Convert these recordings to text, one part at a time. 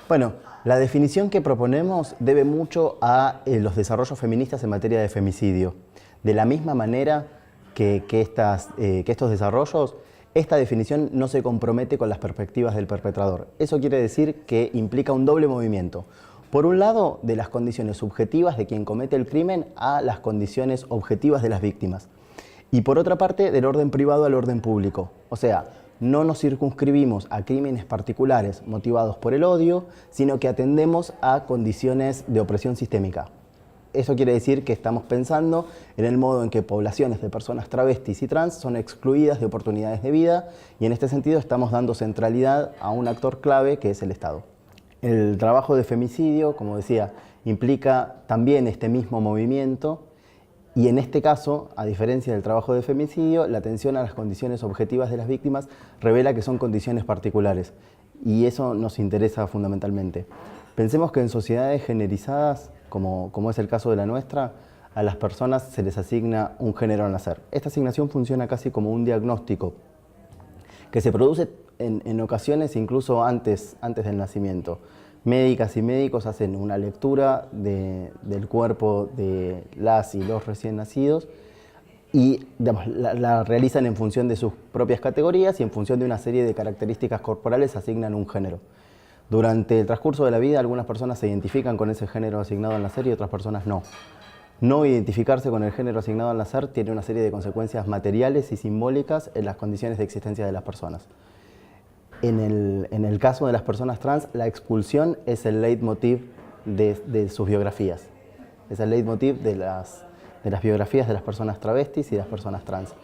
Bueno, la definición que proponemos debe mucho a los desarrollos feministas en materia de femicidio. De la misma manera que estos desarrollos, esta definición no se compromete con las perspectivas del perpetrador. Eso quiere decir que implica un doble movimiento. Por un lado, de las condiciones subjetivas de quien comete el crimen a las condiciones objetivas de las víctimas. Y por otra parte, del orden privado al orden público. O sea, no nos circunscribimos a crímenes particulares motivados por el odio, sino que atendemos a condiciones de opresión sistémica. Eso quiere decir que estamos pensando en el modo en que poblaciones de personas travestis y trans son excluidas de oportunidades de vida, y en este sentido estamos dando centralidad a un actor clave que es el Estado. El trabajo de femicidio, como decía, implica también este mismo movimiento, y en este caso, a diferencia del trabajo de femicidio, la atención a las condiciones objetivas de las víctimas revela que son condiciones particulares, y eso nos interesa fundamentalmente. Pensemos que en sociedades generizadas, como es el caso de la nuestra, a las personas se les asigna un género al nacer. Esta asignación funciona casi como un diagnóstico que se produce en ocasiones incluso antes del nacimiento. Médicas y médicos hacen una lectura del cuerpo de las y los recién nacidos y digamos, la realizan en función de sus propias categorías y en función de una serie de características corporales asignan un género. Durante el transcurso de la vida, algunas personas se identifican con ese género asignado al nacer y otras personas no. No identificarse con el género asignado al nacer tiene una serie de consecuencias materiales y simbólicas en las condiciones de existencia de las personas. En el caso de las personas trans, la expulsión es el leitmotiv de sus biografías. Es el leitmotiv de las biografías de las personas travestis y de las personas trans.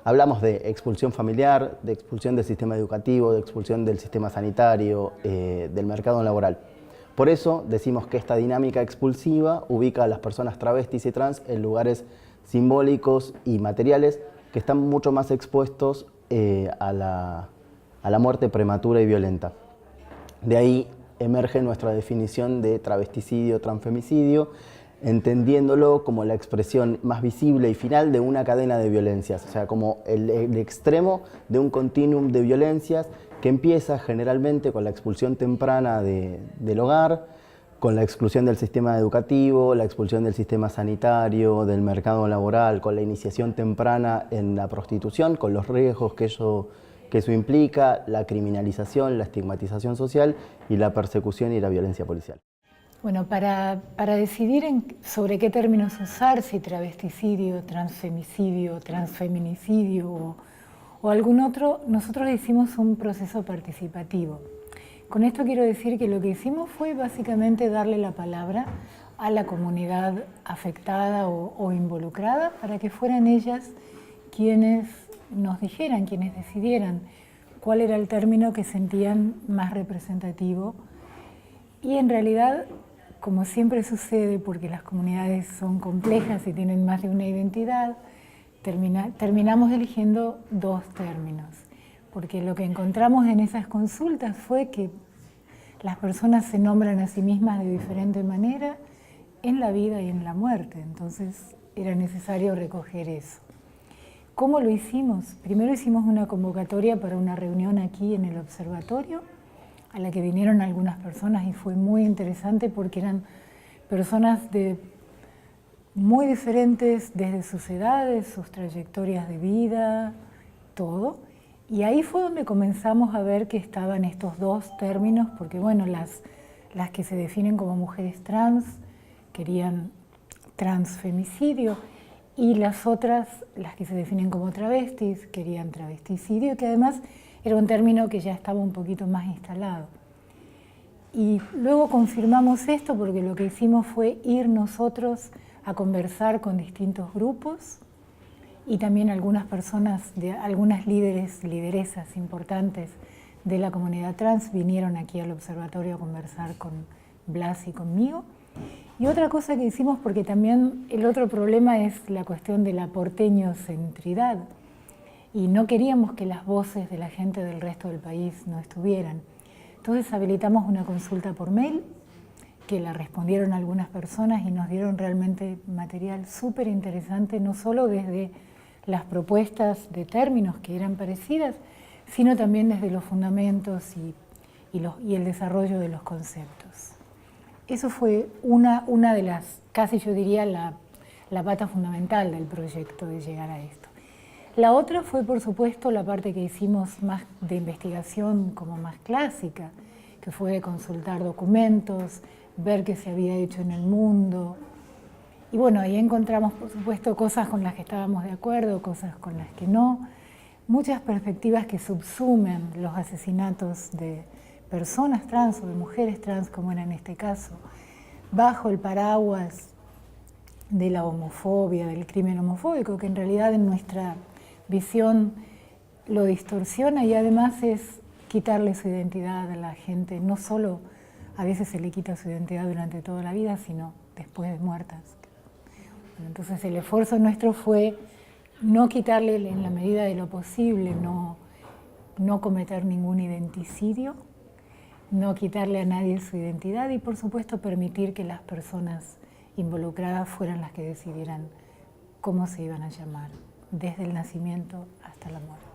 Hablamos de expulsión familiar, de expulsión del sistema educativo, de expulsión del sistema sanitario, del mercado laboral. Por eso decimos que esta dinámica expulsiva ubica a las personas travestis y trans en lugares simbólicos y materiales que están mucho más expuestos a la muerte prematura y violenta. De ahí emerge nuestra definición de travesticidio, transfemicidio, entendiéndolo como la expresión más visible y final de una cadena de violencias, o sea, como el extremo de un continuum de violencias que empieza generalmente con la expulsión temprana del hogar, con la exclusión del sistema educativo, la expulsión del sistema sanitario, del mercado laboral, con la iniciación temprana en la prostitución, con los riesgos que eso implica, la criminalización, la estigmatización social y la persecución y la violencia policial. Bueno, para decidir sobre qué términos usar, si travesticidio, transfemicidio, transfeminicidio o algún otro, nosotros hicimos un proceso participativo. Con esto quiero decir que lo que hicimos fue básicamente darle la palabra a la comunidad afectada o involucrada para que fueran ellas quienes nos dijeran, quienes decidieran cuál era el término que sentían más representativo. Y en realidad, como siempre sucede, porque las comunidades son complejas y tienen más de una identidad, terminamos eligiendo dos términos, porque lo que encontramos en esas consultas fue que las personas se nombran a sí mismas de diferente manera en la vida y en la muerte, entonces era necesario recoger eso. ¿Cómo lo hicimos? Primero hicimos una convocatoria para una reunión aquí en el observatorio, a la que vinieron algunas personas y fue muy interesante porque eran personas muy diferentes desde sus edades, sus trayectorias de vida, todo. Y ahí fue donde comenzamos a ver que estaban estos dos términos, porque bueno, las que se definen como mujeres trans querían transfemicidio y las otras, las que se definen como travestis, querían travesticidio, que además era un término que ya estaba un poquito más instalado. Y luego confirmamos esto porque lo que hicimos fue ir nosotros a conversar con distintos grupos y también algunas personas, algunas lideresas importantes de la comunidad trans vinieron aquí al observatorio a conversar con Blas y conmigo. Y otra cosa que hicimos, porque también el otro problema es la cuestión de la porteñocentridad, y no queríamos que las voces de la gente del resto del país no estuvieran. Entonces habilitamos una consulta por mail, que la respondieron algunas personas y nos dieron realmente material súper interesante, no solo desde las propuestas de términos que eran parecidas, sino también desde los fundamentos y el desarrollo de los conceptos. Eso fue una de las, casi yo diría, la pata fundamental del proyecto de llegar a esto. La otra fue, por supuesto, la parte que hicimos más de investigación como más clásica, que fue de consultar documentos, ver qué se había hecho en el mundo. Y bueno, ahí encontramos, por supuesto, cosas con las que estábamos de acuerdo, cosas con las que no, muchas perspectivas que subsumen los asesinatos de personas trans o de mujeres trans, como era en este caso, bajo el paraguas de la homofobia, del crimen homofóbico, que en realidad en nuestra visión lo distorsiona y además es quitarle su identidad a la gente. No solo a veces se le quita su identidad durante toda la vida, sino después de muertas. Bueno, entonces el esfuerzo nuestro fue no quitarle en la medida de lo posible, no cometer ningún identicidio, no quitarle a nadie su identidad y por supuesto permitir que las personas involucradas fueran las que decidieran cómo se iban a llamar, desde el nacimiento hasta la muerte.